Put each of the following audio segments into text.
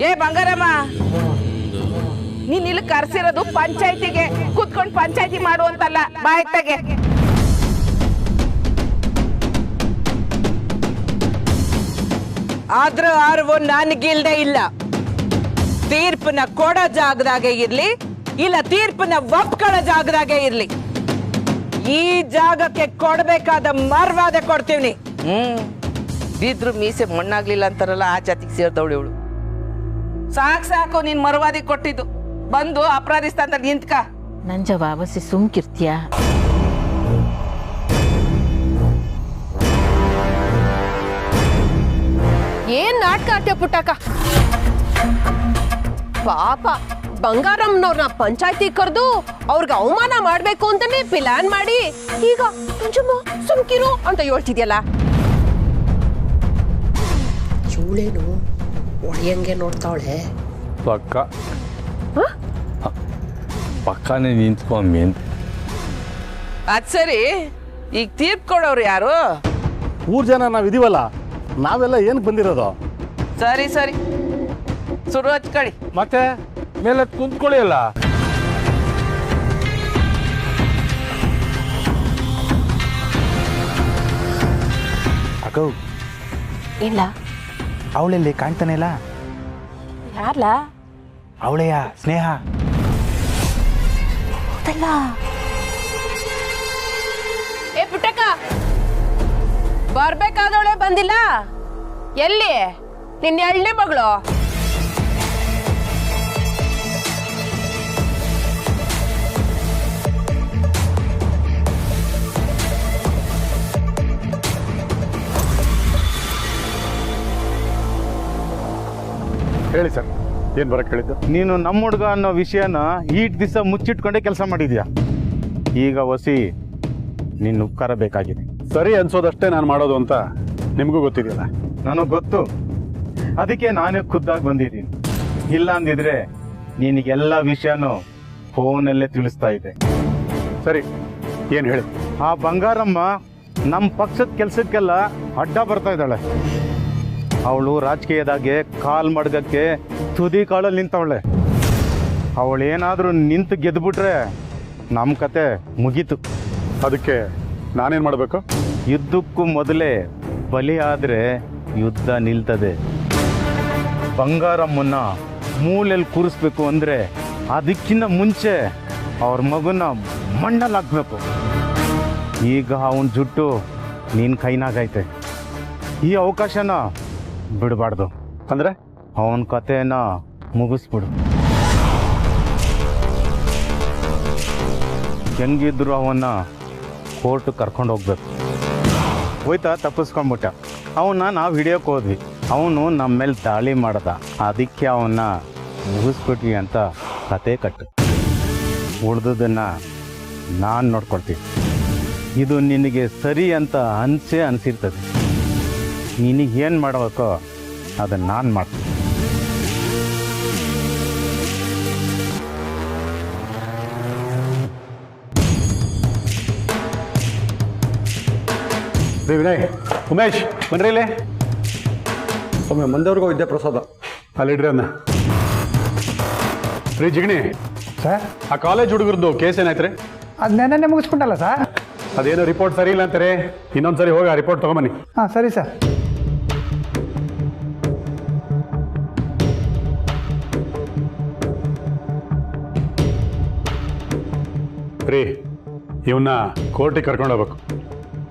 ಏ ಬಂಗಾರಮ್ಮ, ನೀನ್ ಇಲ್ಲಿ ಕರ್ಸಿರೋದು ಪಂಚಾಯತಿಗೆ ಕೂತ್ಕೊಂಡು ಪಂಚಾಯತಿ ಮಾಡುವಂತಲ್ಲ, ಬಾಯ್ತಾಗೆ. ಆದ್ರ ಅರಿವು ನನಗಿಲ್ದೆ ಇಲ್ಲ. ತೀರ್ಪನ್ನ ಕೊಡೋ ಜಾಗದಾಗೆ ಇರ್ಲಿ, ಇಲ್ಲ ತೀರ್ಪನ್ನ ಒಪ್ಕೊಳ್ಳೋ ಜಾಗದಾಗೆ ಇರ್ಲಿ, ಈ ಜಾಗಕ್ಕೆ ಕೊಡ್ಬೇಕಾದ ಮರ್ವಾದೆ ಕೊಡ್ತೀವಿ. ಬಿದ್ರು ಮೀಸೆ ಮಣ್ಣಾಗ್ಲಿಲ್ಲ ಅಂತಾರಲ್ಲ, ಆ ಜಾತಿಗೆ ಸೇರ್ದವಳು ಇವಳು. ಸಾಕು ನೀನ್ ಮರ್ವಾದಿ ಕೊಟ್ಟಿದ್ದು. ಬಂದು ಅಪರಾಧಿ ಸ್ಥಾನದಲ್ಲಿ ನಿಂತ್ಕ. ನಂಜವ್ವ ಬಸಿ ಸುಮ್ಕಿರ್ತೀಯ? ಏನ್ ನಾಟಕ ಆಡ್ತೀಯ ಪುಟ್ಟಕ್ಕ? ಪಾಪ ಬಂಗಾರಮ್ಮನವ್ರನ್ನ ಪಂಚಾಯತಿ ಕರೆದು ಅವ್ರಿಗೆ ಅವಮಾನ ಮಾಡ್ಬೇಕು ಅಂತಾನೆ ಪ್ಲಾನ್ ಮಾಡಿ ಈಗ ನಂಜಮ್ಮ ಸುಮ್ಕಿರು ಅಂತ ಹೇಳ್ತಿದ್ಯಲ್ಲ. ಇವಳೇನು ಒಡೆಯಂಗೆ ನೋಡ್ತಾವಳೆ? ಪಕ್ಕನೇ ನಿಂತ್ಕೊಂಬಿ ಅಂತ. ಅದ್ ಸರಿ, ಈಗ ತೀರ್ಪು ಕೊಡೋರು ಯಾರು? ಮೂರು ಜನ ನಾವಿದೀವಲ್ಲ, ನಾವೆಲ್ಲ ಏನಕ್ಕೆ ಬಂದಿರೋದು? ಸರಿ ಶುರು ಹಚ್ಕೊಳ್ಳಿ. ಮತ್ತೆ ಮೇಲೆ ಕುಂತ್ಕೊಳ್ಳಿ ಅಲ್ಲ. ಅಕ್ಕೋ ಇಲ್ಲ. ಅವಳೆಲ್ಲಿ ಕಾಣ್ತಾನೆ ಇಲ್ಲ? ಯಾರ್ಲ? ಅವಳೆಯ ಸ್ನೇಹ. ಹೌದಲ್ಲ. ಏ ಪುಟ್ಟಕ್ಕ, ಬರ್ಬೇಕಾದವಳೆ ಬಂದಿಲ್ಲ. ಎಲ್ಲಿ ನಿನ್ನ 2ನೇ ಮಗಳು? ಹೇಳಿ ಸರ್, ಏನು ಬರಕ್ಕೆ ಹೇಳಿದ್ದು? ನೀನು ನಮ್ಮ ಹುಡುಗ ಅನ್ನೋ ವಿಷಯನ ಈಟ್ ದಿವಸ ಮುಚ್ಚಿಟ್ಕೊಂಡೇ ಕೆಲಸ ಮಾಡಿದ್ಯಾ. ಈಗ ಹೊಸಿ ನಿನ್ನ ಉಪಕಾರ ಬೇಕಾಗಿದೆ. ಸರಿ ಅನ್ಸೋದಷ್ಟೇ ನಾನು ಮಾಡೋದು ಅಂತ ನಿಮಗೂ ಗೊತ್ತಿದೆಯಲ್ಲ. ನನಗೆ ಗೊತ್ತು, ಅದಕ್ಕೆ ನಾನೇ ಖುದ್ದಾಗಿ ಬಂದಿದ್ದೀನಿ. ಇಲ್ಲ ಅಂದಿದ್ರೆ ನಿನಗೆಲ್ಲ ವಿಷಯನೂ ಫೋನಲ್ಲೇ ತಿಳಿಸ್ತಾ ಇದ್ದೆ. ಸರಿ, ಏನು ಹೇಳಿ? ಆ ಬಂಗಾರಮ್ಮ ನಮ್ಮ ಪಕ್ಷದ ಕೆಲಸಕ್ಕೆಲ್ಲ ಅಡ್ಡ ಬರ್ತಾ ಇದ್ದಾಳೆ. ಅವಳು ರಾಜಕೀಯದಾಗೆ ಕಾಲ್ ಮಡ್ಗಕ್ಕೆ ತುದಿ ಕಾಳಲ್ಲಿ ನಿಂತವಳೆ. ಅವಳೇನಾದರೂ ನಿಂತು ಗೆದ್ದುಬಿಟ್ರೆ ನಮ್ಮ ಕತೆ ಮುಗೀತು. ಅದಕ್ಕೆ ನಾನೇನು ಮಾಡಬೇಕು? ಯುದ್ಧಕ್ಕೂ ಮೊದಲೇ ಬಲಿ ಆದರೆ ಯುದ್ಧ ನಿಲ್ತದೆ. ಬಂಗಾರಮ್ಮನ್ನ ಮೂಲೆಯಲ್ಲಿ ಕೂರಿಸ್ಬೇಕು ಅಂದರೆ ಅದಕ್ಕಿಂತ ಮುಂಚೆ ಅವ್ರ ಮಗುನ ಮಣ್ಣಲ್ಲಿ ಹಾಕ್ಬೇಕು. ಈಗ ಅವನ ಜುಟ್ಟು ನಿನ್ನ ಕೈನಾಗೈತೆ. ಈ ಅವಕಾಶನ ಬಿಡಬಾರ್ದು. ಅಂದರೆ ಅವನ ಕತೆನ ಮುಗಿಸ್ಬಿಡು. ಹೆಂಗಿದ್ರು ಅವನ್ನ ಕೋರ್ಟ್ ಕರ್ಕೊಂಡು ಹೋಗ್ಬೇಕು. ಹೋಯ್ತಾ ತಪ್ಪಿಸ್ಕೊಂಡ್ಬಿಟ್ಟ. ಅವನ್ನ ನಾವು ಹಿಡಿಯೋಕೆ ಹೋದ್ವಿ, ಅವನು ನಮ್ಮ ಮೇಲೆ ದಾಳಿ ಮಾಡ್ದ. ಅದಕ್ಕೆ ಅವನ್ನ ಮುಗಿಸ್ಬಿಟ್ವಿ ಅಂತ ಕತೆ ಕಟ್ಟು. ಉಳ್ದದನ್ನು ನಾನು ನೋಡ್ಕೊಳ್ತೀನಿ. ಇದು ನಿನಗೆ ಸರಿ ಅಂತ ಅನಿಸಿರ್ತದೆ. ನಿನಗೇನು ಮಾಡಬೇಕೋ ಅದನ್ನು ನಾನು ಮಾಡ್ತೀನಿ. ವಿನಯ್, ಉಮೇಶ್ ಬನ್ರಿ ಇಲ್ಲಿ. ಒಮ್ಮೆ ಮಂದವ್ರಿಗೂ ವಿದ್ಯಾ ಪ್ರಸಾದ ಅಲ್ಲಿಡ್ರಿ ಅನ್ನ. ರೀ ಜಿಗಣಿ ಸರ್, ಆ ಕಾಲೇಜ್ ಹುಡುಗರದ್ದು ಕೇಸ್ ಏನಾಯ್ತು ರೀ? ಅದು ನೆನ್ನೆ ಮುಗಿಸ್ಕೊಂಡಲ್ಲ ಸರ್. ಅದೇನೋ ರಿಪೋರ್ಟ್ ಸರಿ ಇಲ್ಲ ಅಂತಾರೆ. ಇನ್ನೊಂದ್ಸರಿ ಹೋಗಿ ಆ ರಿಪೋರ್ಟ್ ತೊಗೊಂಬನ್ನಿ. ಹಾಂ ಸರಿ ಸರ್. ರೀ, ಇವನ್ನ ಕೋರ್ಟಿಗೆ ಕರ್ಕೊಂಡು ಹೋಗ್ಬೇಕು.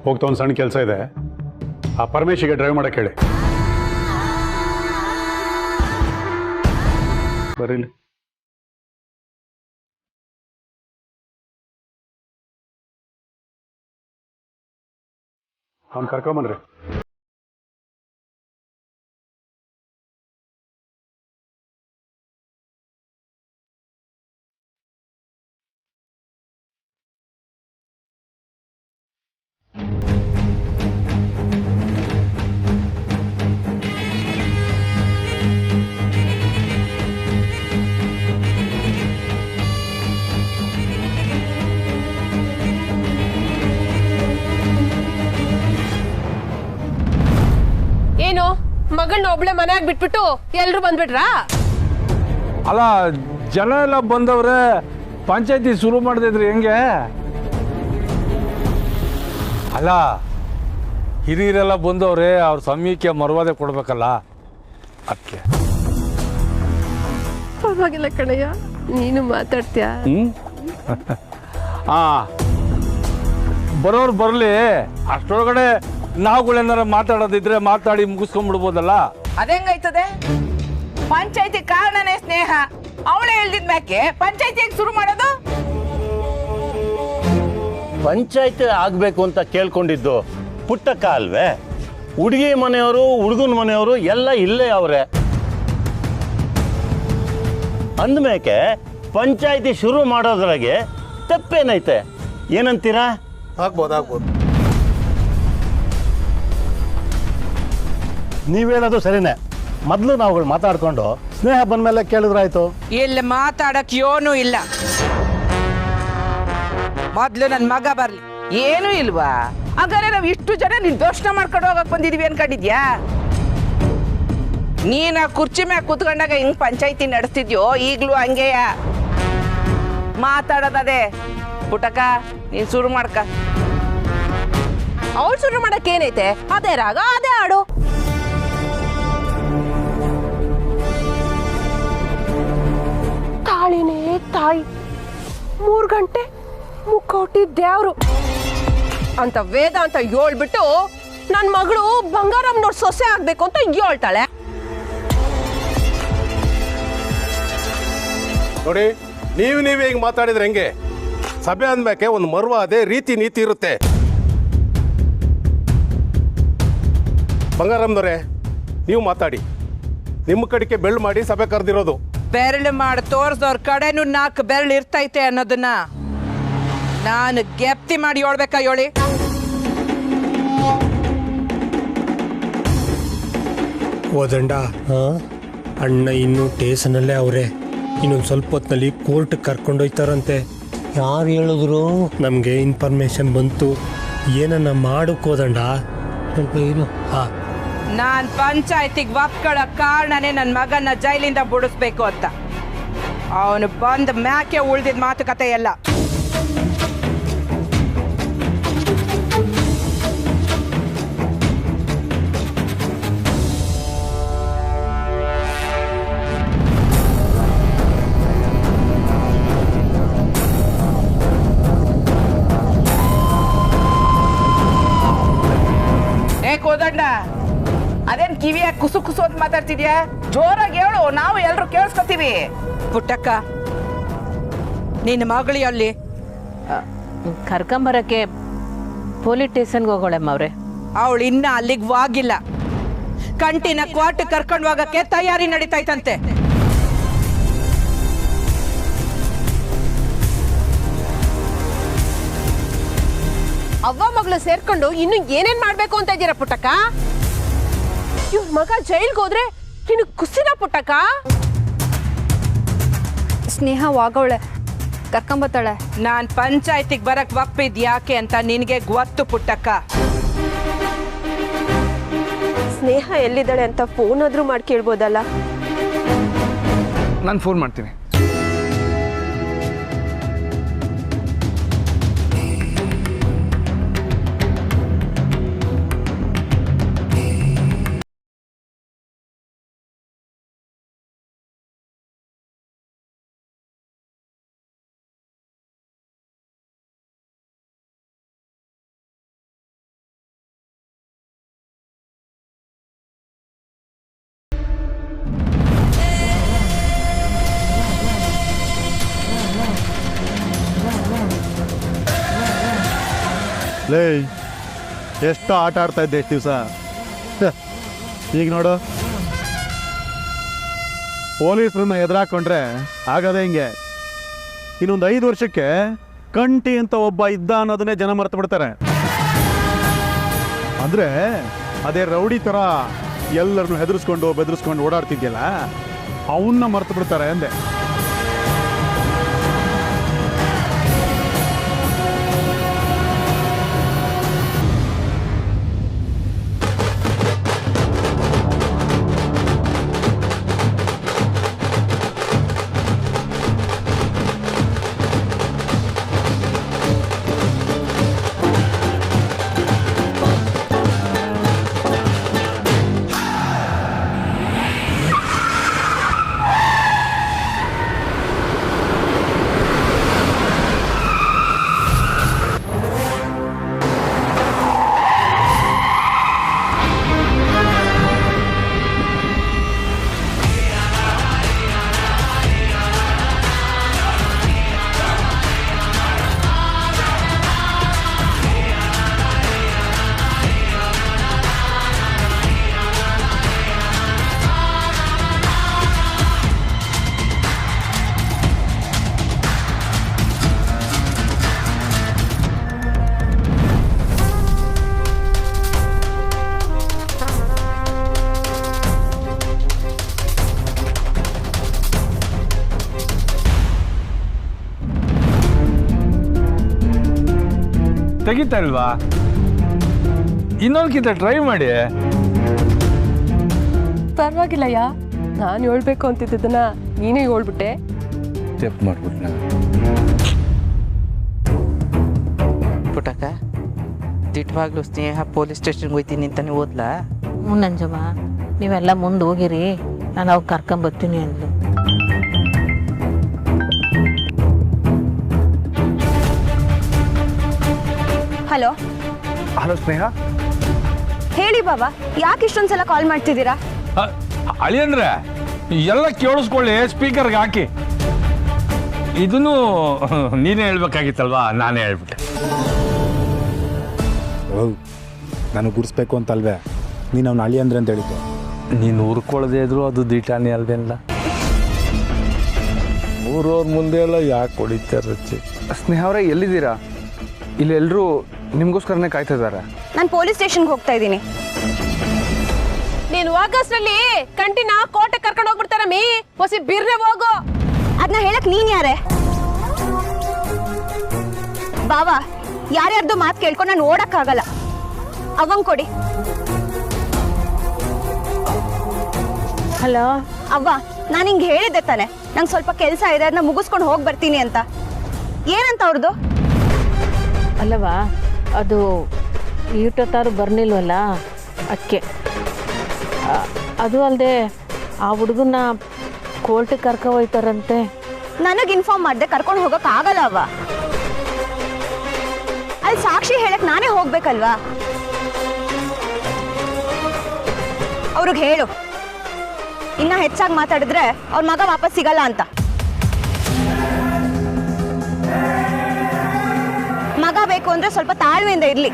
ಹೋಗ್ತಾ ಒಂದು ಸಣ್ಣ ಕೆಲಸ ಇದೆ. ಆ ಪರಮೇಶಿಗೆ ಡ್ರೈವ್ ಮಾಡಕ್ಕೆ ಹೇಳಿ. ಬರೀಲಿ. ಅವ್ನು ಕರ್ಕೊಂಬನ್ರಿ. ಏನು ಮಗಳನ್ನ ಒಬ್ಳೆ ಮನೆಯಾಗ ಬಿಟ್ಬಿಟ್ಟು ಎಲ್ರು ಬಂದ್ಬಿಟ್ರಾ? ಅಲ್ಲ ಜನ ಎಲ್ಲ ಬಂದವ್ರೆ, ಪಂಚಾಯತಿ ಶುರು ಮಾಡ್ದಿದ್ರಿ ಹೆಂಗೆ? ಅಲ್ಲ ಹಿರಿಯರೆಲ್ಲ ಬಂದವ್ರೆ, ಅವ್ರ ಸಮಯಕ್ಕೆ ಮರ್ಯಾದೆ ಕೊಡ್ಬೇಕಲ್ಲ, ಅದಕ್ಕೆ. ಪರವಾಗಿಲ್ಲ ಕಣಯ್ಯ, ನೀನು ಮಾತಾಡ್ತೀಯ. ಬರೋರು ಬರಲಿ, ಅಷ್ಟೊಳಗಡೆ ನಾವುಗಳೇನಾರ ಮಾತಾಡೋದಿದ್ರೆ ಮಾತಾಡಿ ಮುಗಿಸ್ಕೊಂಡ್ಬಿಡ್ಬೋದಲ್ಲ. ಅದೆಂಗೈತದೆ? ಪಂಚಾಯತಿ ಕಾರಣನೇ ಸ್ನೇಹ. ಅವಳೇ ಹೇಳ್ದಿದ್ ಮ್ಯಾಕೆ ಪಂಚಾಯತಿ ಶುರು ಮಾಡೋದು? ಪಂಚಾಯತಿ ಆಗ್ಬೇಕು ಅಂತ ಕೇಳ್ಕೊಂಡಿದ್ದು ಪುಟ್ಟಕ್ಕ ಅಲ್ವೇ? ಹುಡುಗಿ ಮನೆಯವರು ಹುಡುಗನ ಮನೆಯವರು ಎಲ್ಲ ಇಲ್ಲೇ ಅವ್ರೆ. ಅಂದ್ಮೇಕೆ ಪಂಚಾಯತಿ ಶುರು ಮಾಡೋದ್ರಾಗೆ ತಪ್ಪೇನೈತೆ? ಏನಂತೀರಾ? ಆಗ್ಬೋದು. ನೀವೇಳೋದು ಸರಿನೇ. ಮೊದಲು ನಾವುಗಳು ಮಾತಾಡ್ಕೊಂಡು ಸ್ನೇಹ ಬಂದ್ಮೇಲೆ ಕೇಳಿದ್ರಾಯ್ತು. ಇಲ್ಲಿ ಮಾತಾಡಕ್ ಏನೂ ಇಲ್ಲ. ಮೊದ್ಲು ನನ್ ಮಗ ಬರ್ಲಿ. ಏನೂ ಇಲ್ವಾ? ಹಾಗಾದ್ರೆ ನಾವ್ ಇಷ್ಟು ಜನ ನಿರ್ದೋಷಣ ಮಾಡ್ಕೊಂಡು ಹೋಗಕ್ ಬಂದಿದೀವಿ ಅನ್ಕೊಂಡಿದ್ಯಾ? ನೀನ್ ಆ ಕುರ್ಚಿ ಮ್ಯಾಗ ಕೂತ್ಕೊಂಡಾಗ ಹಿಂಗ್ ಪಂಚಾಯತಿ ನಡೆಸ್ತಿದ್ಯೋ ಈಗ್ಲೂ ಹಂಗೆಯ ಮಾತಾಡೋದದೇ. ಪುಟಕ ನೀನ್ ಶುರು ಮಾಡ್ಕ. ಅವ್ಳು ಶುರು ಮಾಡಕ್ ಏನೈತೆ? ಅದೇ ರಾಗ ಅದೇ ಹಾಡು. ತಾಳಿನೇ ತಾಯಿ, 3 ಗಂಟೆ ಮುಕ್ಕೋಟಿ ದೇವ್ರು ಅಂತ ವೇದ ಅಂತ ಹೇಳ್ಬಿಟ್ಟು ನನ್ ಮಗಳು ಬಂಗಾರಮ್ಮನವ್ರ ಸೊಸೆ ಆಗ್ಬೇಕು ಅಂತ ಹೇಳ್ತಾಳೆ. ನೋಡಿ, ನೀವೇ ಹಿಂಗೆ ಮಾತಾಡಿದ್ರೆ ಹೆಂಗೆ? ಸಭೆ ಅಂದ್ಮೇಕೆ ಒಂದು ಮರ್ವಾದೆ ರೀತಿ ನೀತಿ ಇರುತ್ತೆ. ಬಂಗಾರಮ್ಮನವರೇ, ನೀವು ಮಾತಾಡಿ. ನಿಮ್ಮ ಕಡೆಗೆ ಬೆಳ್ಳು ಮಾಡಿ ಸಭೆ ಕರೆದಿರೋದು. ಬೆರಳು ಮಾಡಿ ತೋರ್ಸೋರ್ ಕಡೆನೂ 4 ಬೆರಳು ಇರ್ತೈತೆ ಅನ್ನೋದನ್ನ ನಾನು ಗೆಪ್ತಿ ಮಾಡಿ ಹೇಳ್ಬೇಕಾ? ಹೇಳಿ. ಓದಂಡ, ಅಣ್ಣ ಇನ್ನೂ ಟೇಷನಲ್ಲೇ ಅವರೇ. ಇನ್ನೊಂದು ಸ್ವಲ್ಪ ಹೊತ್ತಿನಲ್ಲಿ ಕೋರ್ಟ್ ಕರ್ಕೊಂಡೋಯ್ತಾರಂತೆ. ಯಾರು ಹೇಳಿದ್ರು? ನಮಗೆ ಇನ್ಫಾರ್ಮೇಶನ್ ಬಂತು. ಏನನ್ನ ಮಾಡೋಕೋದಂಡ? ಸ್ವಲ್ಪ ಇರು. ನಾನ್ ಪಂಚಾಯತಿಗೆ ಒಪ್ಕೊಳ್ಳೋ ಕಾರಣನೇ ನನ್ನ ಮಗನ ಜೈಲಿಂದ ಬಿಡಿಸ್ಬೇಕು ಅಂತ. ಅವನು ಬಂದ ಮ್ಯಾಕೆ ಉಳ್ದಿದ್ ಮಾತುಕತೆ ಎಲ್ಲ. ಕೋದಂಡ, ಅದೇನ್ ಕಿವಿಯಾಗ ಕುಸು ಕುಸು ಅಂತ ಮಾತಾಡ್ತಿದ್ಯಾ? ಜೋರಾಗಿ ಹೇಳು, ನಾವು ಎಲ್ರು ಕೇಳಿಸ್ಕೊತೀವಿ. ಪುಟ್ಟಕ್ಕ, ನಿನ್ನ ಮಗಳು ಅಲ್ಲಿ ಕರ್ಕೊಂಬರಕ್ಕೆ ಪೊಲೀಸ್ ಸ್ಟೇಷನ್ಗೆ ಹೋಗೋಳಮ್ಮ ಅವ್ರೆ. ಅವಳು ಇನ್ನ ಅಲ್ಲಿಗೆ ಹೋಗಿಲ್ಲ. ಕಂಟಿನ ಕ್ವಾರ್ಟ್ ಕರ್ಕೊಂಡು ಹೋಗಕ್ಕೆ ತಯಾರಿ ನಡೀತೈತಂತೆ. ಅವ್ವ ಮಗಳು ಸೇರ್ಕೊಂಡು ಇನ್ನು ಏನೇನ್ ಮಾಡ್ಬೇಕು ಅಂತ ಇದ್ದೀರಾ ಪುಟ್ಟಕ್ಕ? ಇವ್ರ ಮಗ ಜೈಲ್ಗೆ ಹೋದ್ರೆ ನೀನು ಕುಸಿನ ಪುಟ್ಟಕ್ಕ? ಸ್ನೇಹ ವಾಗವಳೆ, ಕರ್ಕೊಂಬತ್ತಾಳೆ. ನಾನ್ ಪಂಚಾಯತಿಗೆ ಬರಕ್ ಒಪ್ಪಿದ್ ಯಾಕೆ ಅಂತ ನಿನಗೆ ಗೊತ್ತು ಪುಟ್ಟಕ್ಕ. ಸ್ನೇಹ ಎಲ್ಲಿದ್ದಾಳೆ ಅಂತ ಫೋನ್ ಆದ್ರೂ ಮಾಡಿ ಕೇಳ್ಬೋದಲ್ಲ? ನಾನು ಫೋನ್ ಮಾಡ್ತೀನಿ. ಲೇ, ಎಷ್ಟು ಆಟ ಆಡ್ತಾ ಇದ್ದೆ ಎಷ್ಟು ದಿವಸ. ಈಗ ನೋಡು, ಪೊಲೀಸರನ್ನ ಎದುರಾಕೊಂಡ್ರೆ ಆಗದೆ ಹಿಂಗೆ. ಇನ್ನೊಂದು 5 ವರ್ಷಕ್ಕೆ ಕಂಟಿ ಅಂತ ಒಬ್ಬ ಇದ್ದ ಅನ್ನೋದನ್ನೇ ಜನ ಮರೆತು ಬಿಡ್ತಾರೆ. ಅಂದರೆ ಅದೇ ರೌಡಿ ಥರ ಎಲ್ಲರನ್ನು ಹೆದರ್ಸ್ಕೊಂಡು ಬೆದರಿಸ್ಕೊಂಡು ಓಡಾಡ್ತಿದ್ಯಲ್ಲ, ಅವನ್ನ ಮರೆತು ಬಿಡ್ತಾರೆ ಅಂದೆ. ತೆಗಿತಾ ಇಲ್ವಾ? ಇನ್ನೊಂದ್ಕಿಂತ ಟ್ರೈ ಮಾಡಿ. ಪರವಾಗಿಲ್ಲಯ್ಯ, ನಾನು ಹೇಳ್ಬೇಕು ಅಂತಿದ್ದನ್ನ ನೀನೇ ಹೇಳ್ಬಿಟ್ಟೆ. ಸ್ಟೆಪ್ ಮಾಡ್ಬಿಟ್ನ. ಪುಟಕ ದಿಟ್ವಾಗ್ಲೂ ಸ್ನೇಹ ಪೊಲೀಸ್ ಸ್ಟೇಷನ್ಗೆ ಹೋಗ್ತೀನಿ ಅಂತಾನೆ ಓದ್ಲಾ? ಹ್ಞೂ ನಂಜಮ್ಮ, ನೀವೆಲ್ಲ ಮುಂದೆ ಹೋಗಿರಿ, ನಾನು ಅವಾಗ ಕರ್ಕೊಂಬರ್ತೀನಿ ಅಂದ್ಲು. ಹಲೋ ಹಲೋ ಸ್ನೇಹ. ಹೇಳಿ ಬಾಬಾ, ಯಾಕೆ ಇಷ್ಟೊಂದು ಸಲ ಕಾಲ್ ಮಾಡ್ತಿದ್ದೀರಾ? ಅಳಿಯಂದ್ರೆ ಎಲ್ಲ ಕೇಳಿಸ್ಕೊಳ್ಳಿ, ಸ್ಪೀಕರ್ಗೆ ಹಾಕಿ. ಇದನ್ನು ನೀನೇ ಹೇಳ್ಬೇಕಾಗಿತ್ತಲ್ವಾ, ನಾನೇ ಹೇಳ್ಬಿಟ್ಟೆ. ನಾನು ಗುಡಿಸ್ಬೇಕು ಅಂತಲ್ವೇ ನೀನು ಅವ್ನ ಅಳಿ ಅಂದ್ರೆ ಅಂತ ಹೇಳಿದ್ದು. ನೀನು ಉರ್ಕೊಳ್ಳದೆ ಇದ್ರು ಅದು ದೀಟಾನಿ ಅಲ್ವೇನಲ್ಲ. ಊರವ್ರ ಮುಂದೆ ಎಲ್ಲ ಯಾಕೆ ಹೊಡಿತಾರೆ? ಸ್ನೇಹ ಅವರೇ ಎಲ್ಲಿದ್ದೀರಾ? ಇಲ್ಲಿ ಎಲ್ಲರೂ ನಿಮಗೋಸ್ಕರನೇ ಕಾಯ್ತಾ ಇದ್ದಾರೆ. ನಾನು ಪೊಲೀಸ್ ಸ್ಟೇಷನ್ಗೆ ಹೋಗ್ತಾ ಇದ್ದೀನಿ. ನೀನು ಆಗಸ್ಟ್ರಲ್ಲಿ ಕಂಟಿನ ಕೋಟೆ ಕರ್ಕೊಂಡು ಹೋಗ್ಬಿಡ್ತಾರ ಮೀ ಹೊಸಿ ಬಿರ್ನೆ ಹೋಗು. ಅದನ್ನ ಹೇಳಕ್ ನೀನ್ ಯಾರೇ? ಬಾವಾ, ಯಾರ್ಯಾರ್ದು ಮಾತು ಕೇಳ್ಕೊಂಡು ನಾನು ಓಡಕ್ಕಾಗಲ್ಲ. ಅವಂಗ್ ಕೊಡಿ. ಹಲೋ ಅವ್ವ, ನಾನು ಹಿಂಗೆ ಹೇಳಿದ್ದೆ ತಾನೆ, ನಂಗೆ ಸ್ವಲ್ಪ ಕೆಲಸ ಇದೆ, ಅದನ್ನ ಮುಗಿಸ್ಕೊಂಡು ಹೋಗಿ ಬರ್ತೀನಿ ಅಂತ. ಏನಂತ ಅವ್ರದ್ದು? ಅಲ್ಲವಾ, ಅದು ಈಟೊತ್ತಾರು ಬರ್ನಿಲ್ವಲ್ಲ ಅದಕ್ಕೆ. ಅದು ಅಲ್ಲದೆ ಆ ಹುಡುಗನ್ನ ಕೋರ್ಟಿಗೆ ಕರ್ಕೊ ಹೋಯ್ತಾರಂತೆ. ನನಗೆ ಇನ್ಫಾರ್ಮ್ ಮಾಡಿದೆ ಕರ್ಕೊಂಡು ಹೋಗಕ್ ಆಗಲ್ಲ ಅವ್ವ. ಅಲ್ಲಿ ಸಾಕ್ಷಿ ಹೇಳಕ್ ನಾನೇ ಹೋಗ್ಬೇಕಲ್ವಾ? ಅವ್ರಿಗೆ ಹೇಳು, ಇನ್ನ ಹೆಚ್ಚಾಗಿ ಮಾತಾಡಿದ್ರೆ ಅವ್ರ ಮಗ ವಾಪಸ್ ಸಿಗಲ್ಲ ಅಂತ. ಮಗ ಬೇಕು ಅಂದ್ರೆ ಸ್ವಲ್ಪ ತಾಳ್ಮೆಯಿಂದ ಇರ್ಲಿ.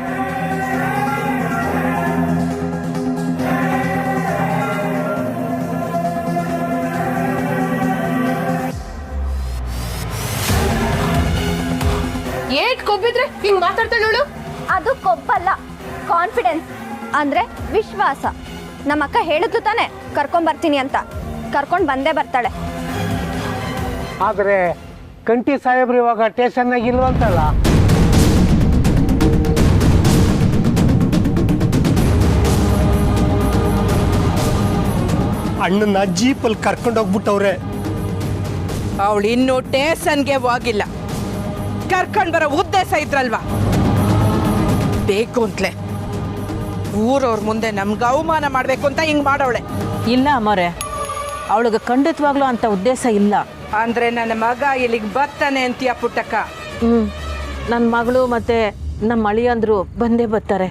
ಏಟ್ ಕೊಬ್ಬಿದ್ರೆ ಹಿಂಗ್ ಮಾತಾಡ್ತಾಳು? ಅದು ಕೊಬ್ಬಲ್ಲ, ಕಾನ್ಫಿಡೆನ್ಸ್ ಅಂದ್ರೆ ವಿಶ್ವಾಸ. ನಮ್ಮ ಅಕ್ಕ ಹೇಳಿದ್ದು ತಾನೆ ಕರ್ಕೊಂಡ್ ಬರ್ತೀನಿ ಅಂತ, ಕರ್ಕೊಂಡ್ ಬಂದೇ ಬರ್ತಾಳೆ. ಆದ್ರೆ ಕಂಟಿ ಸಾಹೇಬ್ರು ಇವಾಗ ಸ್ಟೇಷನ್ನಾಗ ಇಲ್ವಂತಲ್ಲ. ಅಣ್ಣನ ಜೀಪಲ್ಲಿ ಕರ್ಕೊಂಡೋಗ್ಬಿಟ್ಟವ್ರೆ. ಅವಳು ಇನ್ನೂ ಸ್ಟೇಷನ್ಗೆ ಹೋಗಿಲ್ಲ. ಕರ್ಕೊಂಡ್ ಬರೋ ಉದ್ದೇಶ ಇದ್ರಲ್ವಾ? ಬೇಕು ಅಂತಲೇ ಊರವ್ರ ಮುಂದೆ ನಮ್ಗೆ ಅವಮಾನ ಮಾಡ್ಬೇಕು ಅಂತ ಹಿಂಗ್ ಮಾಡವಳೆ. ಇಲ್ಲ ಅಮ್ಮೋರೆ, ಅವಳಿಗೆ ಖಂಡಿತವಾಗ್ಲೂ ಅಂತ ಉದ್ದೇಶ ಇಲ್ಲ. ಅಂದ್ರೆ ನನ್ನ ಮಗ ಇಲ್ಲಿಗೆ ಬರ್ತಾನೆ ಅಂತೀಯ ಪುಟ್ಟಕ್ಕ? ನನ್ನ ಮಗಳು ಮತ್ತೆ ನಮ್ಮ ಅಳಿಯಂದ್ರು ಬಂದೇ ಬರ್ತಾರೆ.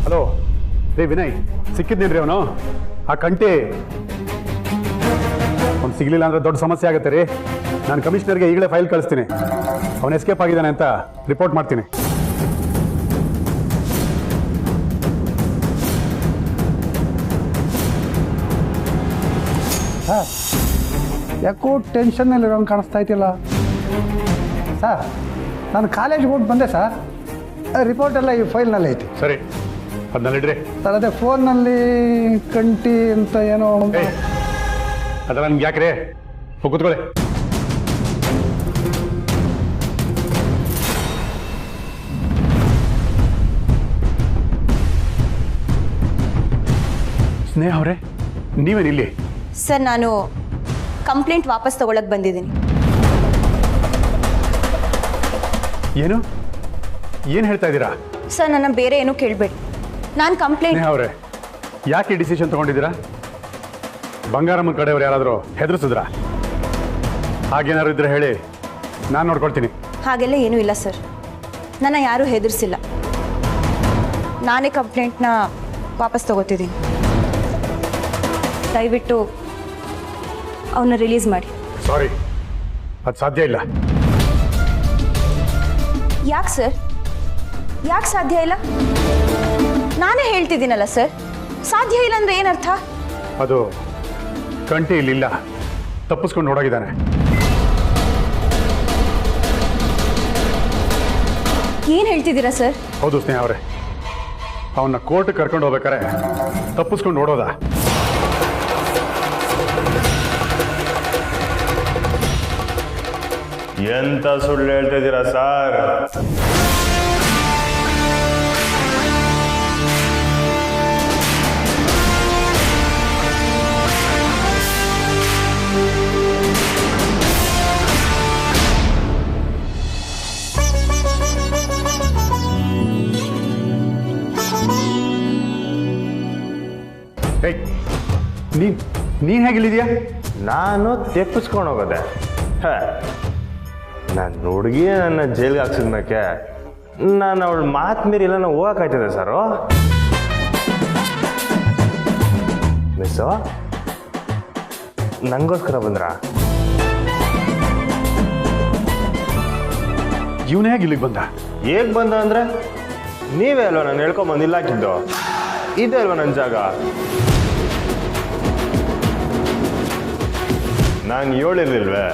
ಹಲೋ ರೀ ವಿನಯ್, ಸಿಕ್ಕಿದ್ದೇನ್ರಿ ಅವನು? ಆ ಕಂಟಿ ಅವ್ನು ಸಿಗಲಿಲ್ಲ ಅಂದರೆ ದೊಡ್ಡ ಸಮಸ್ಯೆ ಆಗುತ್ತೆ ರೀ. ನಾನು ಕಮಿಷನರ್ಗೆ ಈಗಲೇ ಫೈಲ್ ಕಳಿಸ್ತೀನಿ. ಅವನು ಎಸ್ಕೇಪ್ ಆಗಿದ್ದಾನೆ ಅಂತ ರಿಪೋರ್ಟ್ ಮಾಡ್ತೀನಿ. ಸರ್, ಯಾಕೋ ಟೆನ್ಷನ್ನಲ್ಲಿರೋಂಗೆ ಕಾಣಿಸ್ತಾ ಇದ್ದಿಲ್ಲ ಸರ್. ನಾನು ಕಾಲೇಜ್ಗೆ ಹೋಗಿ ಬಂದೆ ಸರ್. ರಿಪೋರ್ಟ್ ಎಲ್ಲ ಈ ಫೈಲ್ನಲ್ಲಿ ಐತಿ. ಸರಿ, ಅದನ್ನಿಡ್ರಿ ಸರ್. ಅದೇ ಫೋನ್ನಲ್ಲಿ ಕಂಟಿ ಅಂತ ಏನೋ. ಅದೆಲ್ಲ ನಿಮ್ಗೆ ಯಾಕ್ರಿ? ಕೂತ್ಕೊಳ್ಳಿ. ಸ್ನೇಹ ಅವರೇ, ನೀವೇನಿಲ್ಲಿ? ಸರ್, ನಾನು ಕಂಪ್ಲೇಂಟ್ ವಾಪಸ್ ತಗೊಳಕ್ ಬಂದಿದ್ದೀನಿ. ಏನು ಏನು ಹೇಳ್ತಾ ಇದ್ದೀರಾ? ಸರ್, ನನ್ನ ಬೇರೆ ಏನೂ ಕೇಳಬೇಡಿ. ನಾನು ಕಂಪ್ಲೇಂಟ್. ಸ್ನೇಹ ಅವರೇ, ಯಾಕೆ ಡಿಸಿಷನ್ ತಗೊಂಡಿದ್ದೀರಾ? ಬಂಗಾರಮ್ಮನ ಕಡೆಯವ್ರು ಯಾರಾದರೂ ಹೆದರ್ಸಿದ್ರಾ? ಹಾಗೇನಾದ್ರು ಇದ್ರೆ ಹೇಳಿ, ನಾನು ನೋಡ್ಕೊಳ್ತೀನಿ. ಹಾಗೆಲ್ಲ ಏನೂ ಇಲ್ಲ ಸರ್, ನನ್ನ ಯಾರೂ ಹೆದರ್ಸಿಲ್ಲ. ನಾನೇ ಕಂಪ್ಲೇಂಟ್ನ ವಾಪಸ್ ತಗೋತಿದ್ದೀನಿ. ದಯವಿಟ್ಟು ಅವನ್ನ ರಿಲೀಸ್ ಮಾಡಿ. ಸಾರಿ, ಅದು ಸಾಧ್ಯ ಇಲ್ಲ. ಯಾಕೆ ಸರ್? ಯಾಕೆ ಸಾಧ್ಯ ಇಲ್ಲ? ನಾನೇ ಹೇಳ್ತಿದ್ದೀನಲ್ಲ ಸರ್, ಸಾಧ್ಯ ಇಲ್ಲ ಅಂದ್ರೆ ಏನರ್ಥ? ಅದು ಕಂಟಿ ಇಲ್ಲಿಲ್ಲ, ತಪ್ಪಿಸ್ಕೊಂಡು ಹೊರಗಿದ್ದಾನೆ. ಏನು ಹೇಳ್ತಿದ್ದೀರಾ ಸರ್? ಹೌದು ಸ್ನೇಹ ಅವರೇ, ಅವನ್ನ ಕೋರ್ಟ್ ಕರ್ಕೊಂಡು ಹೋಗ್ಬೇಕಾರೆ ತಪ್ಪಿಸ್ಕೊಂಡು ಓಡೋದ. ಎಂತ ಸುಳ್ಳು ಹೇಳ್ತಿದ್ದೀರಾ ಸರ್? ನೀನ್ ಹೇಗಿಲ್ಲಿದ್ಯಾ? ನಾನು ತೆಪ್ಪಿಸ್ಕೊಂಡು ಹೋಗೋದೆ. ನನ್ನ ಹುಡುಗಿ ನನ್ನ ಜೈಲಿಗೆ ಹಾಕ್ಸಿದ್ಮೇಕೆ ನಾನು ಅವಳ ಮಾತು ಮೀರಿ ಎಲ್ಲ ನಾವು ಹೋಗಕ್ಕಾಯ್ತದೆ ಸರು. ಮಿಸ್ಸು ನಂಗೋಸ್ಕರ ಬಂದ್ರ? ಇವನೇ ಹೇಗೆ ಇಲ್ಲಿಗೆ ಬಂದ? ಹೇಗೆ ಬಂದ ಅಂದ್ರೆ ನೀವೇ ಅಲ್ವಾ ನಾನು ಹೇಳ್ಕೊಂಬಂದಿಲ್ಲ ಹಾಕಿದ್ದು? ಇದೇ ಅಲ್ವಾ ನನ್ನ ಜಾಗ? ನಾನು ಹೇಳಿರ್ಲಿಲ್ವೇ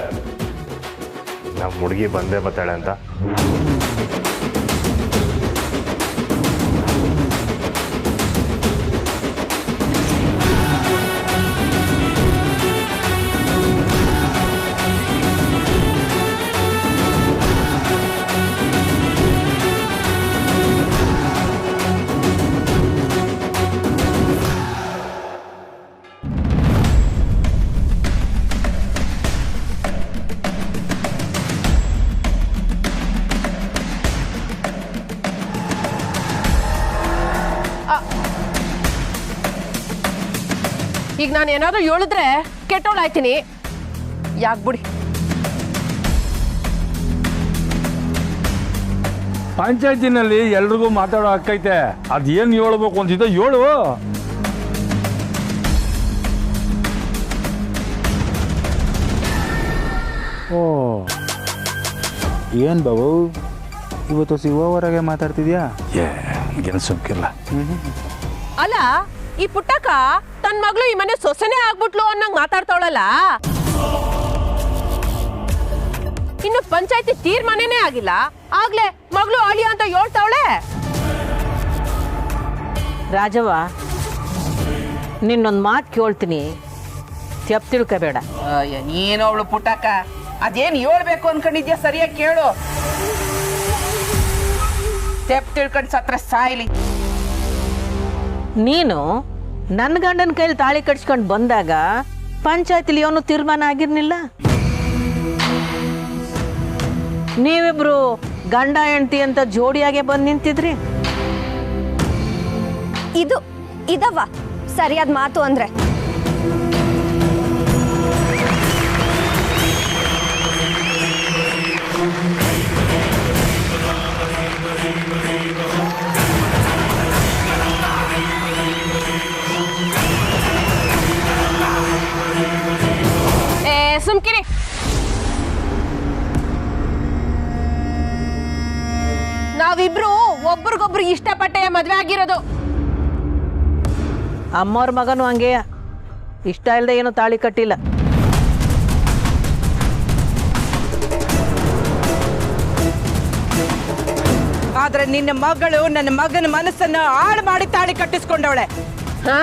ನಮ್ಮ ಹುಡುಗಿ ಬಂದೇ ಬರ್ತಾಳೆ ಅಂತ? ಈಗ ನಾನು ಏನಾದರೂ ಹೇಳಿದ್ರೆ ಕೆಟ್ಟೋಳಾಯ್ತೀನಿ. ಯಾಕೆ ಬಿಡಿ. ಪಂಚಾಯತಿನಲ್ಲಿ ಎಲ್ರಿಗೂ ಮಾತಾಡೋ ಹಕ್ಕೈತೆ. ಅದೇನು ಹೇಳ್ಬೇಕು ಅಂತಿದ್ದ ಹೇಳು. ಓ ಏನು ಬಾಬು ಇವತ್ತು ಶಿವವರೆಗೆ ಮಾತಾಡ್ತಿದ್ಯಾ? ಏನು ಸುಮ್ಕಿಲ್ಲ. ಅಲ್ಲ, ಈ ಪುಟ್ಟಕ್ಕ ತನ್ನ ಮಗಳು ಈ ಮನೆ ಸೊಸೆನೇ ಆಗ್ಬಿಟ್ಲು ಅನ್ನಂಗ್ ಮಾತಾಡ್ತಾವಳಲ್ಲ. ಇನ್ನು ಪಂಚಾಯತಿ ತೀರ್ಮಾನನೇ ಆಗಿಲ್ಲ, ಆಗ್ಲೇ ಮಗಳು ಅಳಿಯ ಅಂತ ಹೇಳ್ತಾವಳೆ. ರಾಜವ್ವ, ನಿನ್ನೊಂದು ಮಾತು ಕೇಳ್ತೀನಿ, ತೆಪ್ಪು ತಿಳ್ಕೋಬೇಡ. ನೀನು ಅವಳು ಪುಟ್ಟಕ್ಕ ಅದೇನು ಹೇಳ್ಬೇಕು ಅನ್ಕೊಂಡಿದ್ಯಾ ಸರಿಯಾಗಿ ಕೇಳು. ತೆಪ್ಪು ತಿಳ್ಕೊಂಡು ಸತ್ರ ಸಾಯ್ಲಿ. ನೀನು ನನ್ನ ಗಂಡನ ಕೈಲಿ ತಾಳಿ ಕಟ್ಸ್ಕೊಂಡು ಬಂದಾಗ ಪಂಚಾಯತಿಲಿ ಅವನು ತೀರ್ಮಾನ ಆಗಿರ್ಲಿಲ್ಲ. ನೀವಿಬ್ರು ಗಂಡ ಹೆಂಡತಿ ಅಂತ ಜೋಡಿಯಾಗೆ ಬಂದು ನಿಂತಿದ್ರಿ. ಇದವ್ವ ಸರಿಯಾದ ಮಾತು ಅಂದ್ರೆ. ಸುಮ್ಕಿರಿ. ನಾವಿಬ್ರು ಒಬ್ರಿಗೊಬ್ರು ಇಷ್ಟಪಟ್ಟೆ ಮದ್ವೆ ಆಗಿರೋದು. ಅಮ್ಮವ್ರ ಮಗನು ಹಂಗೆ ಇಷ್ಟ ಇಲ್ಲದೆ ಏನು ತಾಳಿ ಕಟ್ಟಿಲ್ಲ. ಆದ್ರೆ ನಿನ್ನ ಮಗಳು ನನ್ನ ಮಗನ ಮನಸ್ಸನ್ನ ಹಾಳು ಮಾಡಿ ತಾಳಿ ಕಟ್ಟಿಸ್ಕೊಂಡವಳೆ. ಹಾ,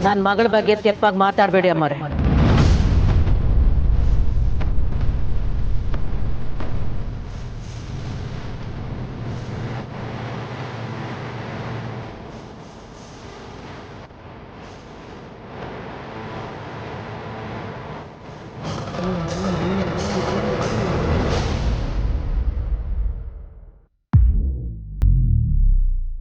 ನನ್ನ ಮಗಳ ಬಗ್ಗೆ ತೆಪ್ಪಾಗಿ ಮಾತಾಡಬೇಡಿ ಅಮ್ಮವ್ರೆ.